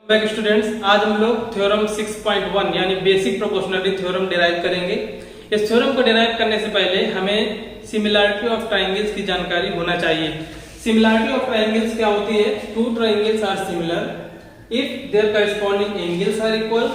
Back students, आज हम लोग थ्योरम 6.1 यानी बेसिक प्रोपोर्शनलिटी थ्योरम डिराइव करेंगे। इस थ्योरम को डिराइव करने से पहले हमें सिमिलरिटी ऑफ ट्रायंगल्स की जानकारी होना चाहिए। सिमिलरिटी ऑफ ट्रायंगल्स क्या होती है? Two triangles are similar if their corresponding angles are equal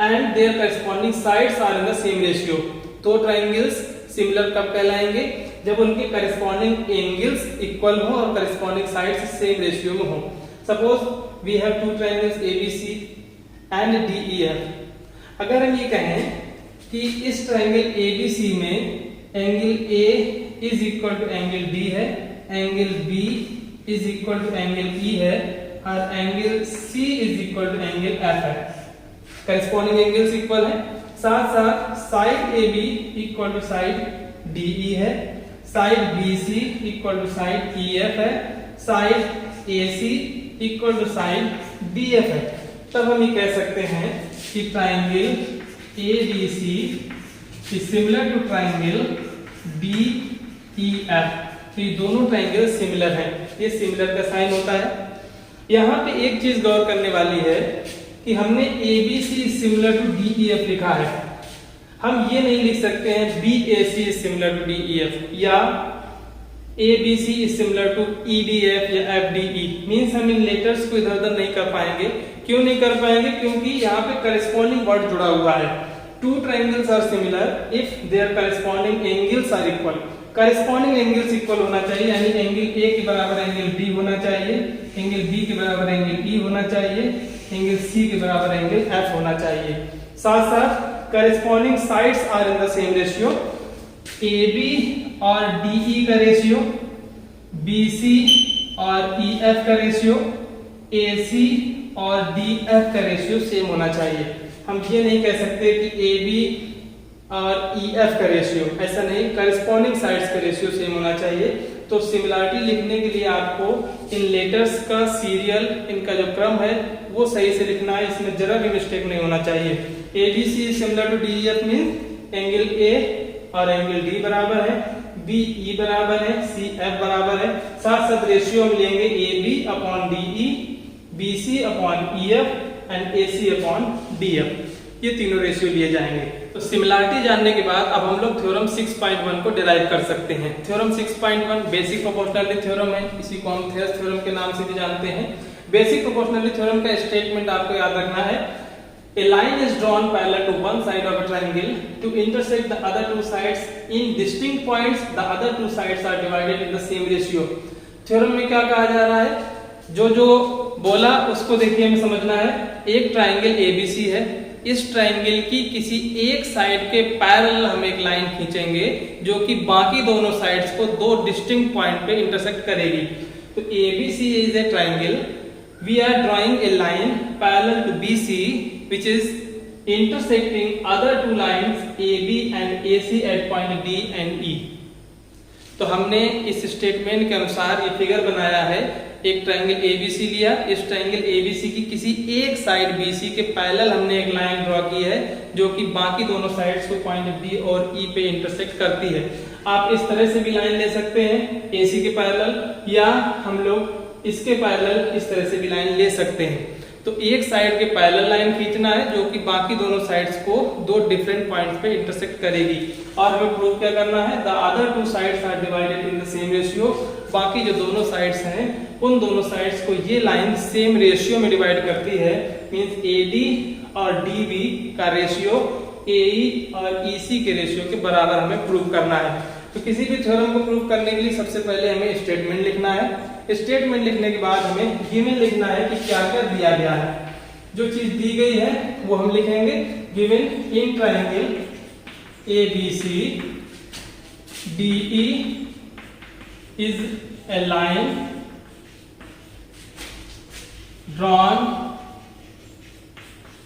and their corresponding sides are in the same ratio. तो ट्रायंगल्स सिमिलर कब कहलाएंगे? जब उनके करस्पॉन्डिंग एंगल्स इक्वल हो और करस्पॉन्डिंग साइड्स सेम रेशियो में हो। Suppose we have two triangles ABC and DEF। अगर हम ये कहें कि इस ट्रायंगल ABC में angle A is equal to angle B है, angle B is equal to angle E है और angle C is equal to angle F है। करस्पॉन्डिंग एंगल्स इक्वल है, साथ साथ side AB equal to side DE है, side BC equal to side EF है, side AC equal to side DF है। तब हम ये कह सकते हैं कि triangle ABC is similar to triangle DEF। तो ये दोनों ट्रायंगल सिमिलर हैं। ये सिमिलर का साइन होता है। यहाँ पे एक चीज गौर करने वाली है कि हमने ABC is similar to DEF लिखा है। हम ये नहीं लिख सकते हैं BAC is similar to DEF या ABC is similar to EDF या FDE। मीन्स हम इन लेटर्स को इधर उधर नहीं कर पाएंगे। क्यों नहीं कर पाएंगे? क्योंकि यहाँ पे करस्पॉन्डिंग वर्ड जुड़ा हुआ है। Two triangles are similar if their corresponding angles are equal. Corresponding angles equal होना चाहिए, यानी एंगल A के बराबर एंगल B होना चाहिए, एंगल B के बराबर एंगल E होना चाहिए, एंगल C के बराबर एंगल F होना चाहिए। साथ साथ corresponding sides are in the same ratio. AB और DE का रेशियो, BC और EF का रेशियो, AC और DF का रेशियो सेम होना चाहिए। हम ये नहीं कह सकते कि AB और EF का रेशियो, ऐसा नहीं, करस्पॉन्डिंग साइड्स का रेशियो सेम होना चाहिए। तो सिमिलरिटी लिखने के लिए आपको इन लेटर्स का सीरियल, इनका जो क्रम है वो सही से लिखना है। इसमें जरा भी मिस्टेक नहीं होना चाहिए। ABC similar to DEF means angle A और एंगल D बराबर है, BE बराबर है, CF बराबर है। साथ साथ रेशियो हम लेंगे AB upon DE, BC upon EF and AC upon DF। ये तीनों रेशियो लिए जाएंगे। तो सिमिलरिटी जानने के बाद अब हम लोग थ्योरम 6.1 को डिराइव कर सकते हैं। थ्योरम 6.1 बेसिक प्रोपोर्शनलिटी थ्योरम है। इसी को हम थेरस थ्योरम के नाम से भी जानते हैं। बेसिक प्रोपोर्शनलिटी थ्योरम का स्टेटमेंट आपको याद रखना है। A line is drawn parallel to one side of a triangle to intersect the other two sides in distinct points. The other two sides are divided in the same ratio. Theorem में क्या कहा जा रहा है? जो बोला उसको देखिए, हमें समझना है। एक ट्रायंगल ABC है। इस ट्रायंगल की किसी एक साइड के पैरेलल हम एक लाइन खींचेंगे जो कि बाकी दोनों साइड्स को दो डिस्टिंक्ट पॉइंट पे इंटरसेक्ट करेगी। तो ABC is a triangle. We are drawing a line parallel to BC which is intersecting other two lines AB and AC at point D and E। तो हमने इस स्टेटमेंट के अनुसार ये फिगर बनाया है। एक ट्रायंगल ABC लिया, इस ट्रायंगल ABC की किसी एक साइड BC के पैरेलल हमने एक लाइन ड्रॉ की है जो कि बाकी दोनों साइड्स को पॉइंट D और E पे इंटरसेक्ट करती है। आप इस तरह से भी लाइन ले सकते हैं AC के पैरेलल, या हम लोग इसके पैरेलल इस तरह से भी लाइन ले सकते हैं। तो एक साइड के पैरेलल लाइन खींचना है जो कि बाकी दोनों साइड्स को दो डिफरेंट पॉइंट्स पे इंटरसेक्ट करेगी। और हमें प्रूव क्या करना है? The other two sides are divided in the same ratio. बाकी जो दोनों साइड्स हैं उन दोनों साइड्स को ये लाइन सेम रेशियो में डिवाइड करती है। मींस AD और DB का रेशियो AE और EC के रेशियो के बराबर हमें प्रूव करना है। तो किसी भी थ्योरम को प्रूव करने के लिए सबसे पहले हमें स्टेटमेंट लिखना है। स्टेटमेंट लिखने के बाद हमें गिवन लिखना है कि क्या क्या दिया गया है। जो चीज दी गई है वो हम लिखेंगे। Given in triangle ABC DE is a line drawn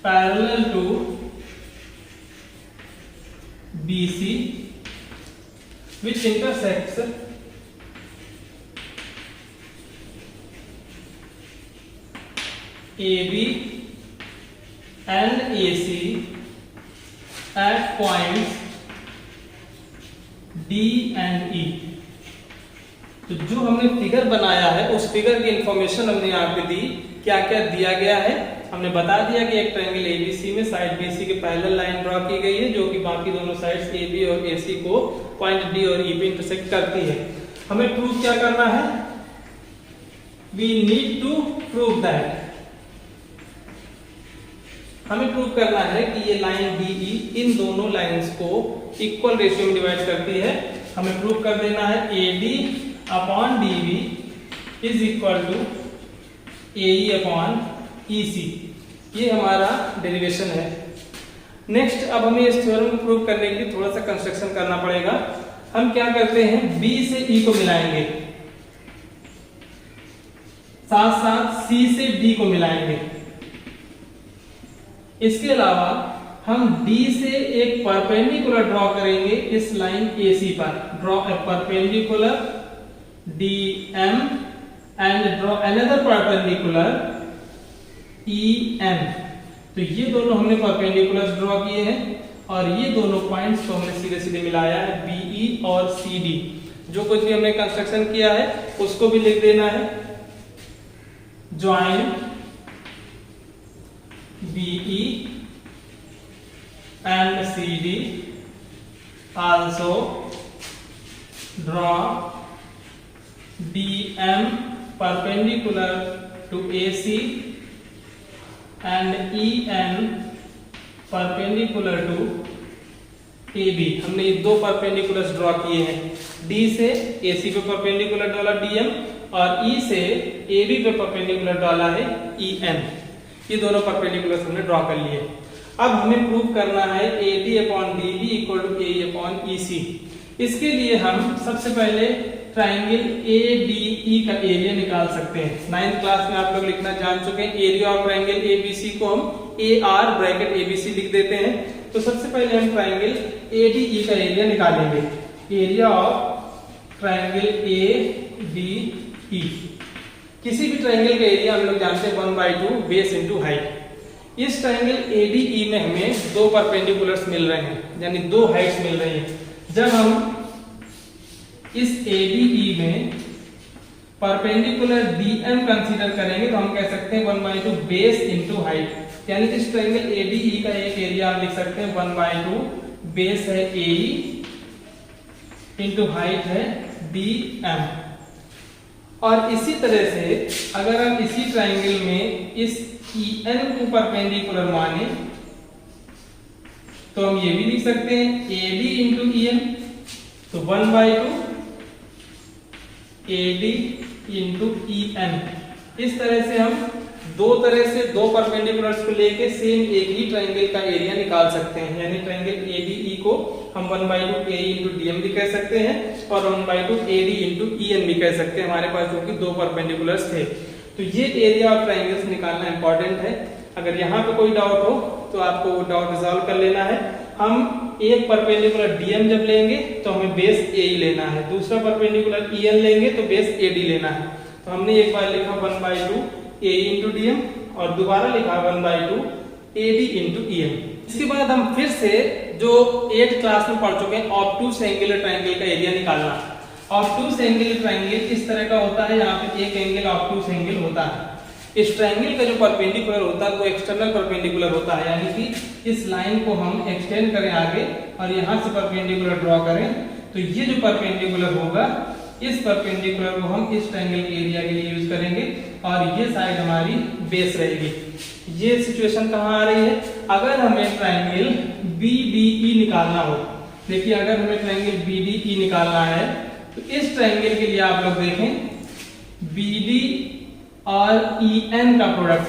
parallel to BC which intersects AB and AC at points D and E। तो जो हमने फिगर बनाया है उस फिगर की इंफॉर्मेशन हमने यहाँ पे दी। क्या क्या दिया गया है? हमने बता दिया कि एक ट्रायंगल एबीसी में साइड बीसी के पैरेलल लाइन ड्रॉ की गई है जो कि बाकी दोनों साइड्स एबी और एसी को पॉइंट डी और ई पे इंटरसेक्ट करती है। हमें प्रूव क्या करना है? We need to prove that, हमें प्रूव करना है कि ये लाइन डीई इन दोनों लाइंस को इक्वल रेशियो में डिवाइड करती है। हमें प्रूव कर देना है AD upon DB is equal to AE upon EC, ये हमारा डेरिवेशन है। नेक्स्ट अब हमें इस थ्योरम को प्रूव करने के लिए थोड़ा सा कंस्ट्रक्शन करना पड़ेगा। हम क्या करते हैं, बी से ई को मिलाएंगे, साथ साथ सी से डी को मिलाएंगे। इसके अलावा हम D से एक परपेंडिकुलर ड्रॉ करेंगे इस लाइन AC पर। Draw a perpendicular DM and draw another perpendicular EN। तो ये दोनों हमने परपेंडिकुलर ड्रॉ किए हैं और ये दोनों पॉइंट्स को हमने सीधे सीधे मिलाया है BE और CD। जो कुछ भी हमने कंस्ट्रक्शन किया है उसको भी लिख देना है। Join BE and CD, also draw DM perpendicular to AC and EN perpendicular to AB। हमने ये दो परपेंडिकुलर्स ड्रॉ किए हैं, D से AC पे परपेंडिकुलर डाला DM और E से AB पे परपेंडिकुलर डाला है EN। ये दोनों परपेंडिकुलर्स हमने ड्रॉ कर लिए। अब हमें प्रूव करना है AD upon DB equal to AE upon EC। इसके लिए हम सबसे पहले ट्राइंगल ADE का एरिया निकाल सकते हैं। 9th क्लास में आप लोग लिखना जान चुके हैं। एरिया ऑफ ट्राइंगल ABC को हम AR ब्रैकेट ABC लिख देते हैं। तो सबसे पहले हम ट्राइंगल ADE का एरिया निकालेंगे। एरिया ऑफ ट्राइंगल ADE, किसी भी ट्राइंगल का एरिया हम लोग जानते हैं 1/2 बेस इंटू हाइट। इस ट्राइंगल ADE में हमें दो परपेंडिकुलर्स मिल रहे हैं, यानी दो हाइट्स मिल रही हैं। जब हम इस ADE में परपेंडिकुलर DM कंसीडर करेंगे तो हम कह सकते हैं 1/2 बेस इंटू हाइट। यानी इस ट्राइंगल ADE का एक एरिया आप लिख सकते हैं 1/2 बेस है AE इंटू हाइट है DM। और इसी तरह से अगर हम इसी ट्राइंगल में इस EN को परपेंडिकुलर माने तो हम ये भी लिख सकते हैं AD इंटू EN, तो 1/2 AD इंटू EN। इस तरह से हम दो परपेंडिकुलर्स को लेके सेम एक ही ट्राइंगल का एरिया निकाल सकते हैं। यानी ट्राइंगल ADE को हम 1/2 AE इंटू DM भी कह सकते हैं और 1/2 AD इंटू EN भी कह सकते हैं, हमारे पास जो कि दो परपेंडिकुलर्स थे। तो ये एरिया ऑफ ट्राइंगल्स निकालना इंपॉर्टेंट है। अगर यहाँ पे कोई डाउट हो तो आपको वो डाउट रिजॉल्व कर लेना है। हम एक परपेंडिकुलर DM जब लेंगे तो हमें बेस AE लेना है, दूसरा परपेंडिकुलर EN लेंगे तो बेस AD लेना है। तो हमने एक बार लिखा 1/2 AE इंटू DM और दोबारा लिखा 1/2 AD इंटू EN। इसके बाद हम फिर से जो 8th क्लास में पढ़ चुके हैं ऑब्टूस एंगुलर ट्राइंगल का एरिया निकालना। ऑब्टूस एंगुलर ट्राइंगल इस तरह का होता है, यहाँ पे एक एंगल ऑब्टूस एंगल होता है। इस ट्राइंगल का जो परपेंडिकुलर होता है वो एक्सटर्नल परपेंडिकुलर होता है, यानी कि इस लाइन को हम एक्सटेंड करें आगे और यहाँ से परपेंडिकुलर ड्रॉ करें तो ये जो परपेंडिकुलर होगा इस परपेंडिकुलर को हम इस ट्राइंगल के एरिया के लिए यूज करेंगे और ये साइड हमारी बेस रहेगी। ये सिचुएशन कहाँ आ रही है? अगर हमें ट्राइंगल BDE निकालना हो, देखिए अगर हमें ट्राइंगल BDE निकालना है तो इस ट्राइंगल के लिए आप लोग देखें BD और EN का प्रोडक्ट,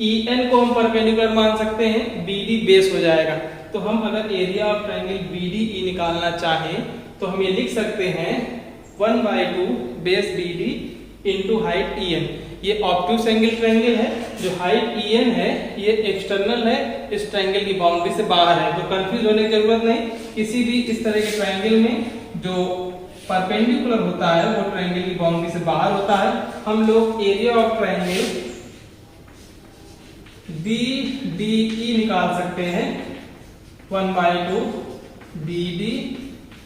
EN को हम परपेंडिकुलर मान सकते हैं, BD बेस हो जाएगा। तो हम अगर एरिया ऑफ ट्राइंगल BDE निकालना चाहें तो हम ये लिख सकते हैं 1/2 base BD into height EN। ये ऑब्टूस एंगल ट्राइंगल है, जो हाइट EN है ये एक्सटर्नल है, इस ट्राइंगल की बाउंड्री से बाहर है। तो कंफ्यूज होने की जरूरत नहीं, किसी भी इस तरह के ट्राइंगल में जो परपेंडिकुलर होता है वो ट्राइंगल की बाउंड्री से बाहर होता है। हम लोग एरिया ऑफ ट्राइंगल BDE निकाल सकते हैं 1/2 BD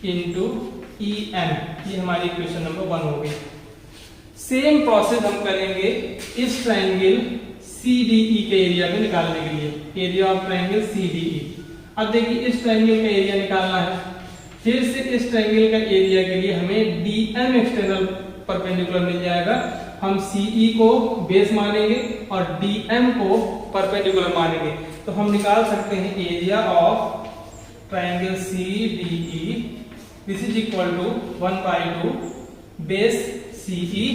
इंटू EN। ये हमारी इक्वेशन नंबर 1 हो गई। सेम प्रोसेस हम करेंगे इस ट्राइंगल CDE के एरिया को निकालने के लिए, एरिया ऑफ ट्रायंगल CDE। अब देखिए इस ट्रायंगल का एरिया निकालना है, फिर से इस ट्रायंगल का एरिया के लिए हमें DM एक्सटर्नल परपेंडिकुलर मिल जाएगा। हम CE को बेस मानेंगे और DM को परपेंडिकुलर मानेंगे, तो हम निकाल सकते हैं area of triangle CDE this is equal to 1/2 base CE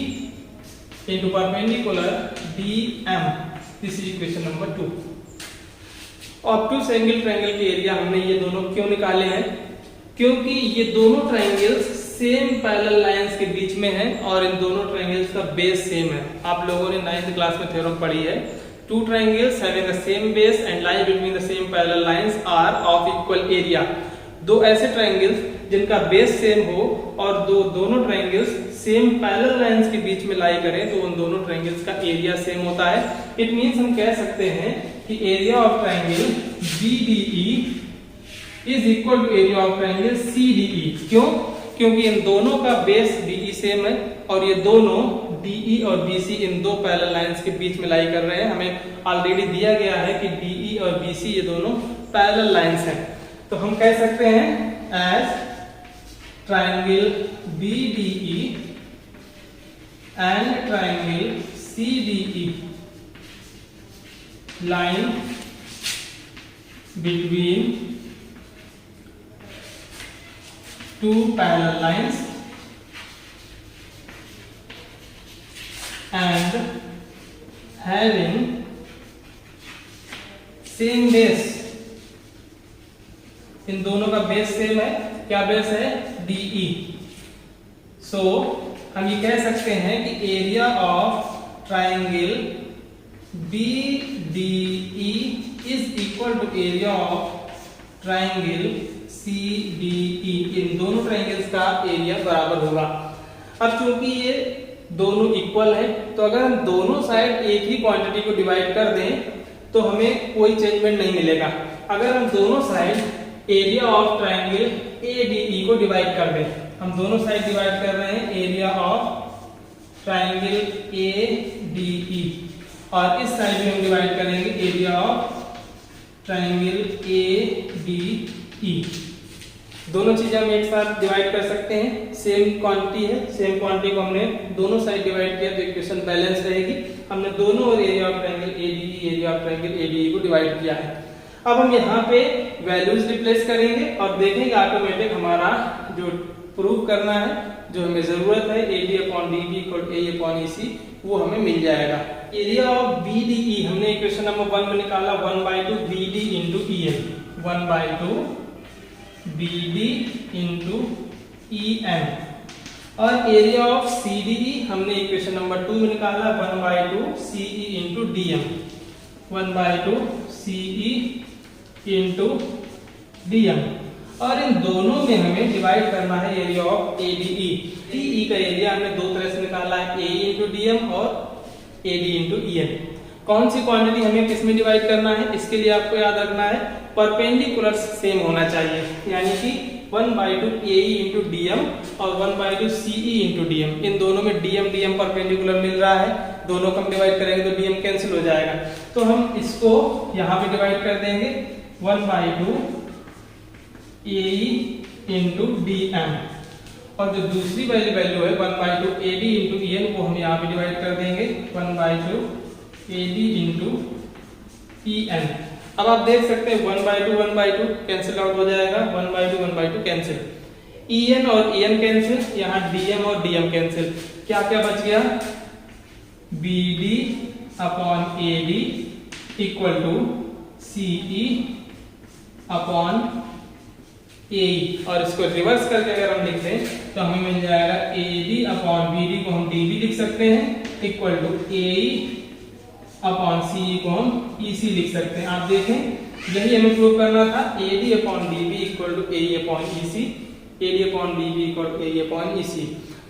into perpendicular DM। This is equation number 2। Obtuse angle triangle के एरिया हमने ये दोनों क्यों निकाले हैं? क्योंकि ये दोनों ट्रायंगल्स सेम पैरेलल लाइंस के बीच में हैं और इन दोनों ट्रायंगल्स का बेस सेम है। आप लोगों ने 9th क्लास में थ्योरम पढ़ी है, two triangles having the same base and lie between the same parallel lines are of equal area. दो ऐसे ट्रायंगल्स जिनका बेस सेम हो और दोनों ट्रायंगल्स सेम पैरेलल लाइंस के बीच में लाई करें तो उन दोनों ट्रायंगल्स का एरिया सेम होता है। इट मींस हम कह सकते हैं कि area of triangle BDE is equal to area of triangle CDE। क्यों? क्योंकि इन दोनों का बेस DE सेम है और ये दोनों DE और BC इन दो पैरेलल लाइंस के बीच में लाई कर रहे हैं। हमें ऑलरेडी दिया गया है कि DE और BC ये दोनों पैरेलल लाइंस हैं, तो हम कह सकते हैं as triangle BDE and triangle CDE line between two parallel lines and having same base। इन दोनों का बेस सेम है, क्या बेस है? DE। सो हम ये कह सकते हैं कि area of triangle BDE is equal to area of triangle CDE। इन दोनों ट्रायंगल्स का एरिया बराबर होगा। अब चूंकि ये दोनों इक्वल है तो अगर हम दोनों साइड एक ही क्वांटिटी को डिवाइड कर दें तो हमें कोई चेंजमेंट नहीं मिलेगा। अगर हम दोनों side area of triangle ADE को डिवाइड कर दें, हम दोनों साइड डिवाइड कर रहे हैं एरिया ऑफ ट्रायंगल ADE और इस साइड में हम डिवाइड करेंगे एरिया ऑफ ट्रायंगल ADE। दोनों चीजें हम एक साथ डिवाइड कर सकते हैं, सेम क्वांटिटी है, सेम क्वांटिटी को हमने दोनों साइड डिवाइड किया तो इक्वेशन बैलेंस रहेगी। हमने दोनों और area of triangle ADE area of triangle ADE को डिवाइड किया है। अब हम यहाँ पे वैल्यूज रिप्लेस करेंगे और देखेंगे ऑटोमेटिक हमारा जो प्रूव करना है, जो हमें जरूरत है AD/DB = AE/EC, वो हमें मिल जाएगा। एरिया ऑफ BDE हमने इक्वेशन नंबर 1 में निकाला 1/2 BD into EN, 1/2 BD into EN। और एरिया ऑफ CDE हमने इक्वेशन नंबर 2 में निकाला 1/2 CE into DM, 1/2 CE into DM। और इन दोनों में हमें डिवाइड करना है एरिया ऑफ ADE। DE का एरिया हमने दो तरह से निकाला है, AE into DM और AD into EN। कौन सी क्वांटिटी हमें किस में डिवाइड करना है, इसके लिए आपको याद रखना है परपेंडिकुलर सेम होना चाहिए, यानी कि 1/2 AE into DM और 1/2 CE into DM। इन दोनों में DM परपेंडिकुलर मिल रहा है, दोनों को हम डिवाइड करेंगे तो DM कैंसिल हो जाएगा, तो हम इसको यहाँ पे डिवाइड कर देंगे 1/2 AE into DM। और जो दूसरी वाली वैल्यू है 1/2 AD into EN वो हम यहाँ पे डिवाइड कर देंगे 1/2 AD into EN। अब आप देख सकते हैं 1/2 कैंसिल आउट हो जाएगा, 1/2 कैंसिल, EN और EN कैंसिल, यहाँ DM और DM कैंसिल, क्या क्या बच गया? BD/AD equal to CE/AE। और इसको रिवर्स करके अगर हम लिख दें तो हमें मिल जाएगा AD/BD को हम DB लिख सकते हैं इक्वल टू AE/CE को हम EC लिख सकते हैं। आप देखें यही हमें प्रूव करना था, AD/DB equal to AE/EC, AD/DB equal to AE/EC।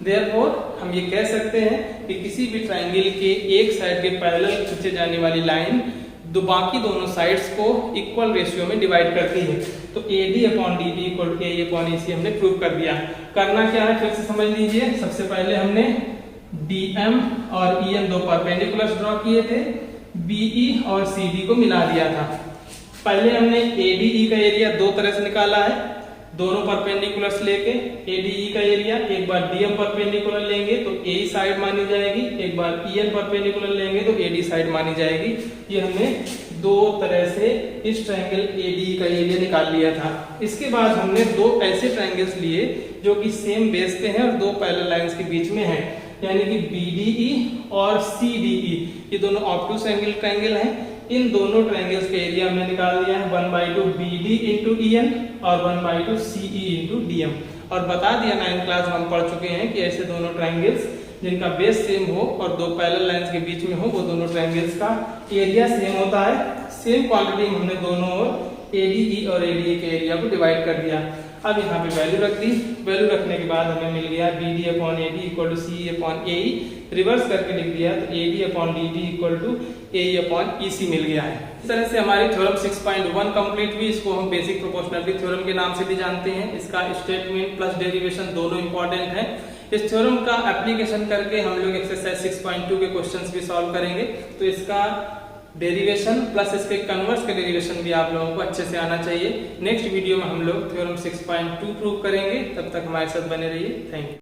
Therefore हम ये कह सकते हैं कि किसी भी ट्रायंगल के एक साइड के पैरेलल खींचे जाने वाली लाइन बाकी दोनों साइड्स को इक्वल रेशियो में डिवाइड करती है। तो AD/DB इक्वल टू AE/EC हमने प्रूव कर दिया। करना क्या है फिर से समझ लीजिए। सबसे पहले हमने DM और EN दो परपेंडिकुलर्स ड्रॉ किए थे, BE और CD को मिला दिया था। पहले हमने ADE का एरिया दो तरह से निकाला है, दोनों परपेंडिकुलर्स लेके। ADE का एरिया एक बार DM परपेंडिकुलर लेंगे तो AE साइड मानी जाएगी, एक बार EN परपेंडिकुलर लेंगे तो AD साइड मानी जाएगी। ये हमने दो तरह से इस ट्रायंगल ADE का एरिया निकाल लिया था। इसके बाद हमने दो ऐसे ट्रायंगल्स लिए जो कि सेम बेस पे हैं और दो पैरेलल लाइंस के बीच में हैं, यानी कि BDE और CDE, ये दोनों ऑब्टूस एंगल ट्रायंगल हैं। इन दोनों ट्रायंगल्स का एरिया हमने निकाल दिया है 1/2 BD इंटू EN और 1/2 CE इंटू DM। और बता दिया 9th क्लास में हम पढ़ चुके हैं कि ऐसे दोनों ट्रायंगल्स जिनका बेस सेम हो और दो पैरेलल लाइंस के बीच में हो, वो दोनों ट्रायंगल्स का एरिया सेम होता है। सेम क्वांटिटी में हमने दोनों ओर ADE और ADE के एरिया को डिवाइड कर दिया। अब यहाँ पे वैल्यू रख दी। वैल्यू रखने के बाद हमें मिल गया BD upon AD equal to CE upon AE। Reverse करके लिख दिया तो AD upon DD equal to AE upon EC मिल गया है। इस तरह से हमारी थ्योरम 6.1 कंप्लीट हुई। इसको हम बेसिक प्रोपोर्शनलिटी थ्योरम के नाम से भी जानते हैं। इसका स्टेटमेंट प्लस डेरिवेशन दोनों इंपॉर्टेंट है। इस थ्योरम का एप्लीकेशन करके हम लोग एक्सरसाइज 6.2 के क्वेश्चंस भी सॉल्व करेंगे, तो इसका डेरिवेशन प्लस इसके कन्वर्स के डेरिवेशन भी आप लोगों को अच्छे से आना चाहिए। नेक्स्ट वीडियो में हम लोग थ्योरम 6.2 प्रूव करेंगे। तब तक हमारे साथ बने रहिए। Thank you.